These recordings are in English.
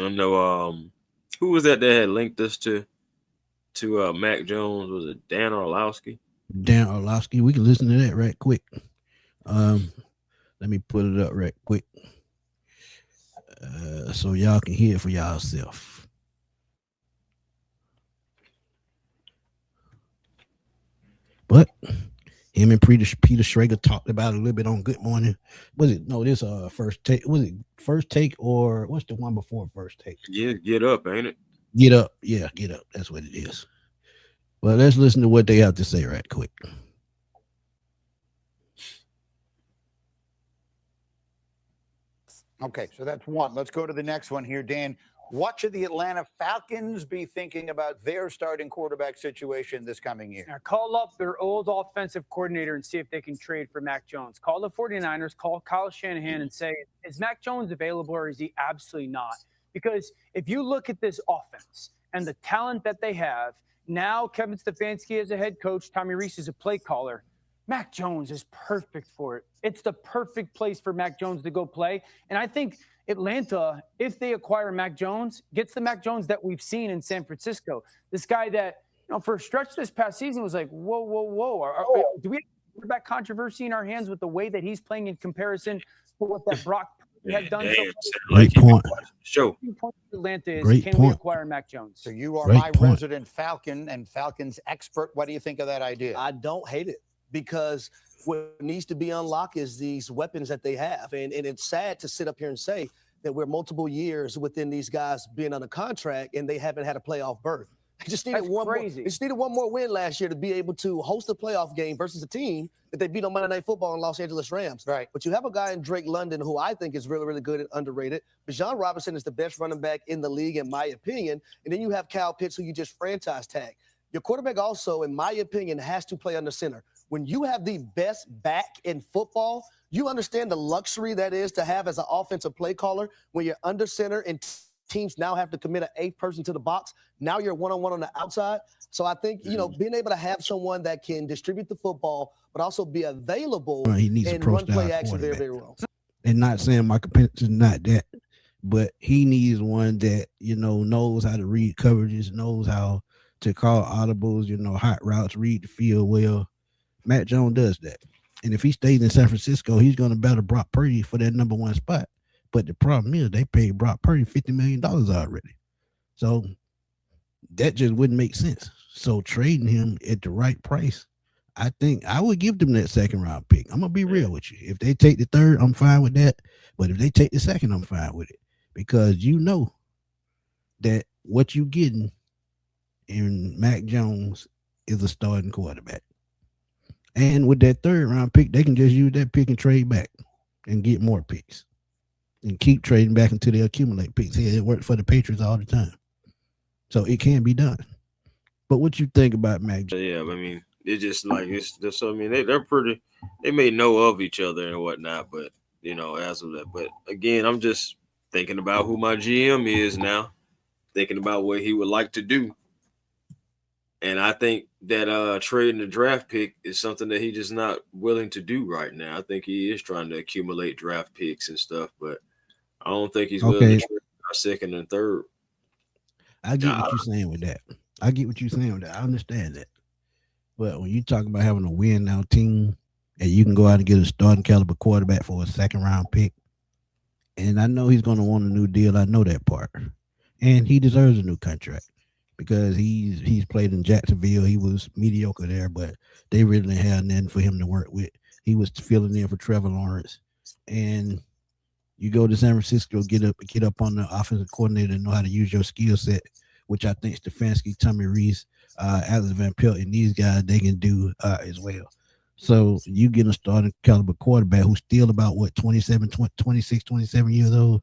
I know. Who was that had linked us to Mac Jones? Was it Dan Orlovsky? Dan Orlovsky. We can listen to that right quick. Um, Let me put it up right quick, so y'all can hear it for yourself. But him and Peter Schrager talked about it a little bit on Good Morning. Was it no this first take? Was it first take or what's the one before first take? Yeah, get up, ain't it? Get up, yeah, get up. That's what it is. Well, let's listen to what they have to say right quick. Okay, so that's one. Let's go to the next one here, Dan. What should the Atlanta Falcons be thinking about their starting quarterback situation this coming year? Now, call up their old offensive coordinator and see if they can trade for Mac Jones. Call the 49ers, call Kyle Shanahan and say, is Mac Jones available or is he absolutely not? Because if you look at this offense and the talent that they have, now Kevin Stefanski is a head coach, Tommy Rees is a play caller. Mac Jones is perfect for it. It's the perfect place for Mac Jones to go play. And I think Atlanta, if they acquire Mac Jones, gets the Mac Jones that we've seen in San Francisco. This guy that, for a stretch this past season was like, whoa, whoa, whoa. Do we have quarterback controversy in our hands with the way that he's playing in comparison to what that Brock had done? Great point. Show. Atlanta is, Great can point. we acquire Mac Jones? So you are Great my point. resident Falcon and Falcons expert. What do you think of that idea? I don't hate it because what needs to be unlocked is these weapons that they have. And it's sad to sit up here and say that we're multiple years within these guys being under contract and they haven't had a playoff berth. They just needed They just needed one more win last year to be able to host a playoff game versus a team that they beat on Monday Night Football in Los Angeles Rams. Right. But you have a guy in Drake London who I think is really, really good and underrated. Bijan Robinson is the best running back in the league, in my opinion. And then you have Kyle Pitts, who you just franchise tag. Your quarterback also, in my opinion, has to play under center. When you have the best back in football, you understand the luxury that is to have as an offensive play caller when you're under center and teams now have to commit an eighth person to the box. Now you're one-on-one on the outside. So I think, being able to have someone that can distribute the football but also be available He needs and a run play pro-style action very, quarterback. very well. And not saying Michael Penix is not that, but he needs one that, knows how to read coverages, knows how to call audibles, hot routes, read the field well. Matt Jones does that. And if he stays in San Francisco, he's going to battle Brock Purdy for that number one spot. But the problem is they paid Brock Purdy $50 million already. So that just wouldn't make sense. So trading him at the right price, I think I would give them that second round pick. I'm going to be real with you. If they take the third, I'm fine with that. But if they take the second, I'm fine with it. Because you know that what you getting in Mac Jones is a starting quarterback. And with that third round pick, they can just use that pick and trade back and get more picks and keep trading back until they accumulate picks. Yeah, it worked for the Patriots all the time. So it can be done. But what you think about Mac Jones? Yeah, I mean, it's just like they're pretty. They may know of each other and whatnot, but as of that. But again, I'm just thinking about who my GM is now, thinking about what he would like to do. And I think that trading the draft pick is something that he's just not willing to do right now. I think he is trying to accumulate draft picks and stuff, but I don't think he's willing to trade our second and third. I get what you're saying with that. I understand that. But when you talk about having a win now team and you can go out and get a starting caliber quarterback for a second round pick, and I know he's going to want a new deal. I know that part. And he deserves a new contract. Because he's played in Jacksonville. He was mediocre there, but they really didn't have nothing for him to work with. He was filling in for Trevor Lawrence. And you go to San Francisco, get up on the offensive coordinator and know how to use your skill set, which I think Stefanski, Tommy Rees, Alex Van Pelt, and these guys, they can do as well. So you get a starting caliber quarterback who's still about, 26, 27 years old.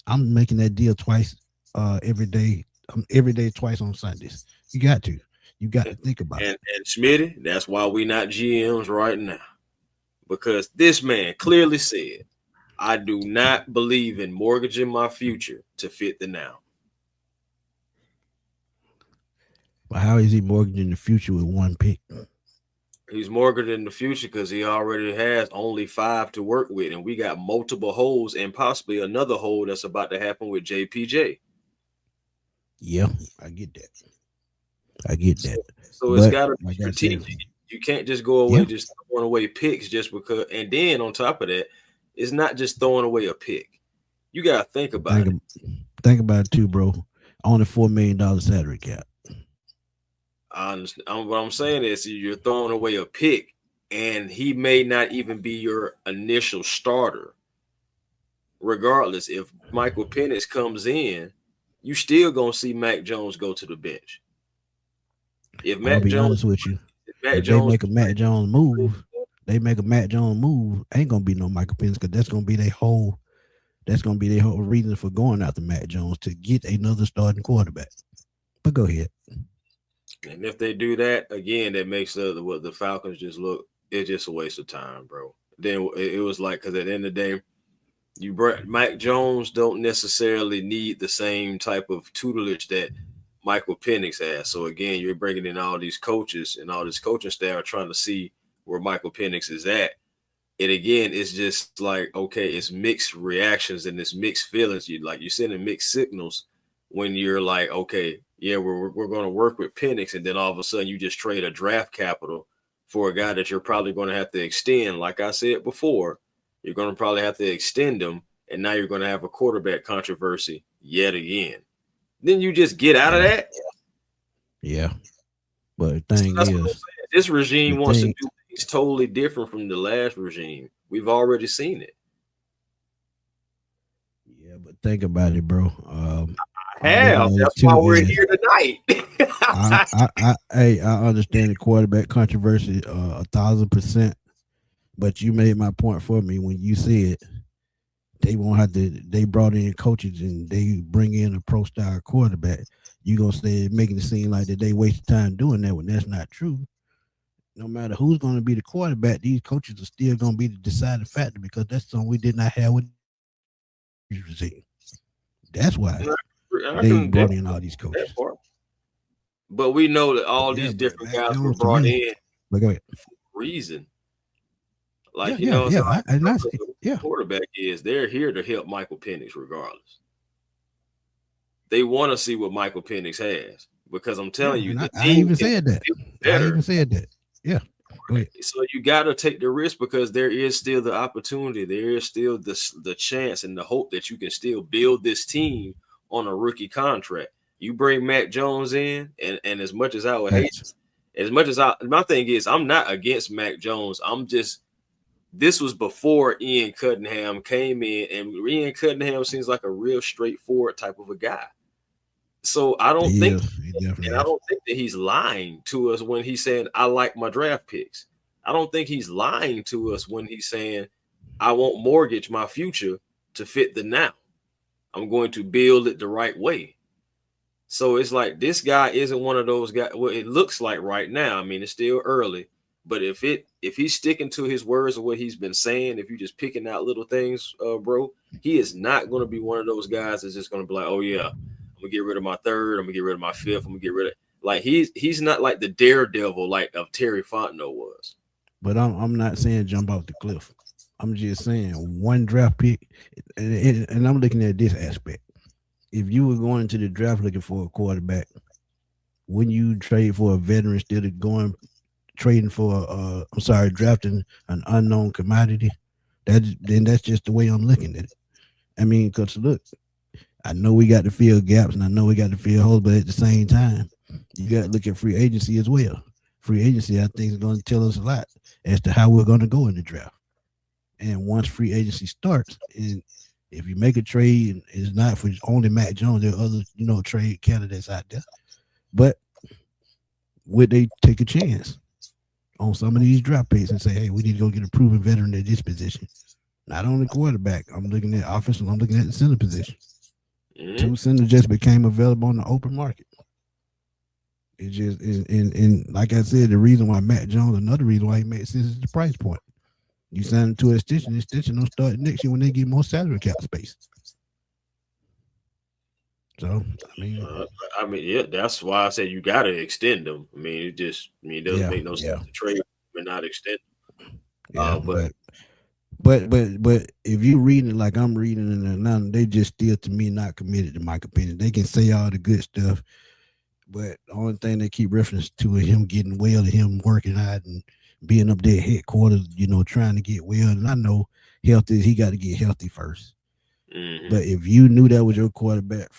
I'm making that deal twice every day, twice on Sundays. You got to think about it. And Smitty, that's why we not GMs right now. Because this man clearly said, I do not believe in mortgaging my future to fit the now. But how is he mortgaging the future with one pick? He's mortgaged in the future because he already has only 5 to work with, and we got multiple holes and possibly another hole that's about to happen with JPJ. Yeah, I get that. I get that. So it's But got to be like I said, strategic. You can't just go away just throwing away picks just because. And then on top of that, it's not just throwing away a pick. You got to think about it. Think about it too, bro. On the $4 million salary cap. I understand. What I'm saying is you're throwing away a pick, and he may not even be your initial starter. Regardless, if Michael Penix comes in, you still gonna see Mac Jones go to the bench. If I'll Mac be Jones, honest with you. Mac If they Jones, make a Mac Jones move, ain't gonna be no Michael Penix because that's gonna be their whole reason for going after Mac Jones to get another starting quarterback. But go ahead. and if they do that again, that makes the Falcons just look. It's just a waste of time, bro. Then it was like because at the end of the day, Mac Jones don't necessarily need the same type of tutelage that Michael Penix has. So again, you're bringing in all these coaches and all this coaching staff trying to see where Michael Penix is at. And again, it's just like, okay, it's mixed reactions and it's mixed feelings. You're sending mixed signals when you're like, okay, yeah, we're going to work with Penix, and then all of a sudden you just trade a draft capital for a guy that you're probably going to have to extend. Like I said before, you're going to probably have to extend him, and now you're going to have a quarterback controversy yet again. Then you just get out of that. Yeah. But the thing is, this regime wants to do things totally different from the last regime. We've already seen it. Yeah, but think about it, bro. That's why we're here tonight. I understand the quarterback controversy 1,000%, but you made my point for me when you said they won't have to. They brought in coaches and they bring in a pro style quarterback. You gonna stay making it seem like that they wasted time doing that when that's not true. No matter who's going to be the quarterback, these coaches are still going to be the deciding factor because that's something we did not have with the regime. That's why they brought in all these coaches. But we know that all these different guys were brought in for a reason. Like, quarterback is, they're here to help Michael Penix regardless. They want to see what Michael Penix has because I'm telling you, I even said that. Yeah. So you got to take the risk because there is still the opportunity. There is still the chance and the hope that you can still build this team on a rookie contract. You bring Mac Jones in, and as much as I would hate, my thing is, I'm not against Mac Jones. This was before Ian Cunningham came in, and Ian Cunningham seems like a real straightforward type of a guy. So I don't think that he's lying to us when he's saying, I like my draft picks. I don't think he's lying to us when he's saying, I won't mortgage my future to fit the now. I'm going to build it the right way. So it's like this guy isn't one of those guys. Well, it looks like right now. I mean, it's still early, but if he's sticking to his words of what he's been saying, if you're just picking out little things, bro, he is not going to be one of those guys that's just going to be like, oh yeah, I'm gonna get rid of my third, I'm gonna get rid of my fifth, I'm gonna get rid of like he's not like the daredevil like of Terry Fontenot was. But I'm not saying jump off the cliff. I'm just saying one draft pick, and I'm looking at this aspect. If you were going into the draft looking for a quarterback, when you trade for a veteran instead of drafting an unknown commodity, then that's just the way I'm looking at it. I mean, because look, I know we got to fill gaps and I know we got to fill holes, but at the same time, you got to look at free agency as well. Free agency, I think, is going to tell us a lot as to how we're going to go in the draft. And once free agency starts, and if you make a trade, and it's not for only Mac Jones, there are other, trade candidates out there. But would they take a chance on some of these draft picks and say, hey, we need to go get a proven veteran at this position? Not only quarterback, I'm looking at offensive, I'm looking at the center position. Mm-hmm. 2 centers just became available on the open market. It just is, and like I said, the reason why Mac Jones, another reason why he made sense is the price point. You sign him to an extension, the extension don't start next year when they get more salary cap space. So, I mean, yeah, that's why I said you got to extend them. I mean, it doesn't make no sense to trade and not extend him. Yeah, But but if you reading it like I'm reading it now, they just still to me not committed to Michael Penix. They can say all the good stuff, but the only thing they keep reference to is him getting well and him working out and being up there headquarters, trying to get well. And I know health is he got to get healthy first. mhm. But if you knew that was your quarterback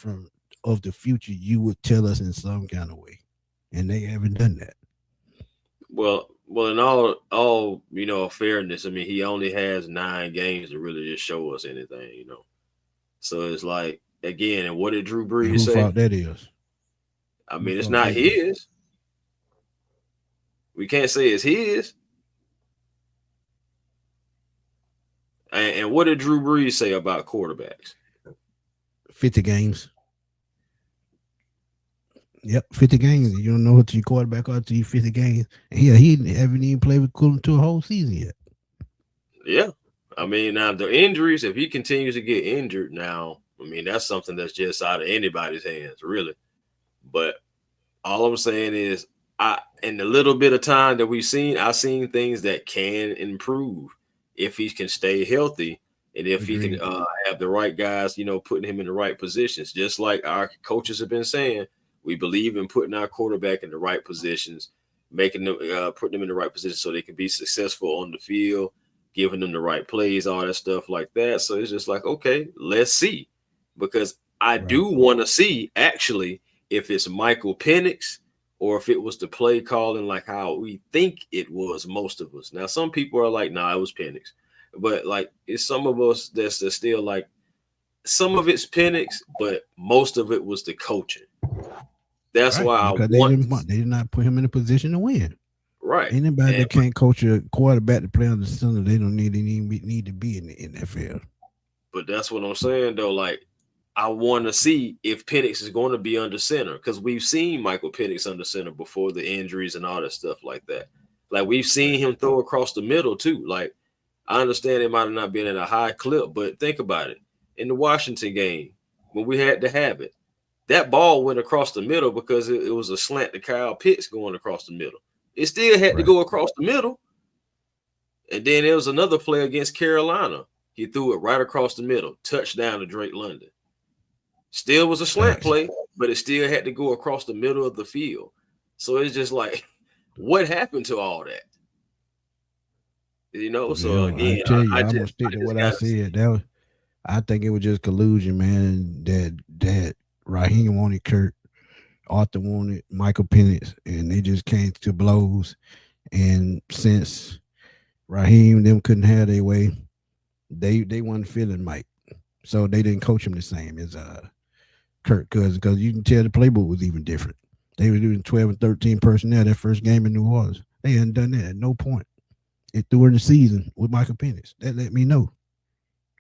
of the future, you would tell us in some kind of way. And they haven't done that. Well, in all fairness, I mean, he only has 9 games to really just show us anything. So it's like again, and what did Drew And Brees who say? fault that is? I Who mean, it's fault not that is? his. We can't say it's his. And what did Drew Brees say about quarterbacks? 50 games. Yep, 50 games. You don't know what your quarterback are until you 50 games. And yeah, he haven't even played with Cooling to a whole season yet. Yeah. I mean, now the injuries, if he continues to get injured now, I mean, that's something that's just out of anybody's hands, really. But all I'm saying is, in the little bit of time that I've seen things that can improve if he can stay healthy and if he can Agreed. have the right guys, putting him in the right positions. Just like our coaches have been saying, we believe in putting our quarterback in the right positions, making them putting them in the right position so they can be successful on the field, giving them the right plays, all that stuff like that. So it's just like, okay, let's see, because I Right. do want to see actually if it's Michael Penix or if it was the play calling like how we think it was, most of us. Now, some people are like, nah, it was Penix. But like it's some of us that's still like some of it's Penix, but most of it was the coaching. That's Right. why I Because want they did not put him in a position to win. right. Anybody And that can't coach a quarterback to play on the center, they don't need to be in the NFL. but that's what I'm saying though. Like I want to see if Penix is going to be under center because we've seen Michael Penix under center before the injuries and all that stuff like that. Like we've seen him throw across the middle too. Like I understand it might have not been at a high clip, but think about it. In the Washington game, when we had to have it, that ball went across the middle because it was a slant to Kyle Pitts going across the middle. It still had to Right. go across the middle. And then there was another play against Carolina. He threw it right across the middle, touchdown to Drake London. Still was a slant Facts. play, but it still had to go across the middle of the field. So it's just like, what happened to all that? So Yeah, I again, tell you, I I'm gonna just stick to what I gotta see. said. I think it was just collusion, man. That Raheem wanted Kurt, Arthur wanted Michael Penix, and they just came to blows. And since Raheem them couldn't have their way, they wasn't feeling Mike, so they didn't coach him the same as Kurt Cousins, because you can tell the playbook was even different. They were doing 12 and 13 personnel that first game in New Orleans. They hadn't done that at no point. It during the season with Michael Penix. That let me know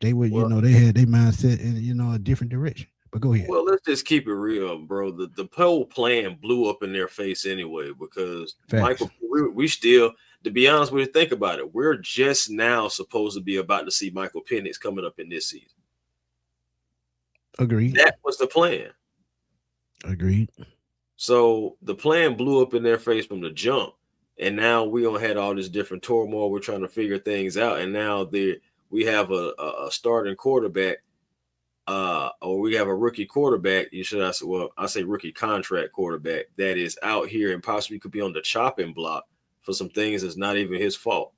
they were, Well, they had their mindset in a different direction. But go ahead. well, let's just keep it real, bro. The whole plan blew up in their face anyway because Facts. Michael, we still, to be honest with you, think about it. We're just now supposed to be about to see Michael Penix coming up in this season. Agreed. That was the plan. Agreed. So the plan blew up in their face from the jump, and now we don't had all this different turmoil. We're trying to figure things out, and now we have a starting quarterback, or we have a rookie quarterback. I say rookie contract quarterback that is out here and possibly could be on the chopping block for some things that's not even his fault.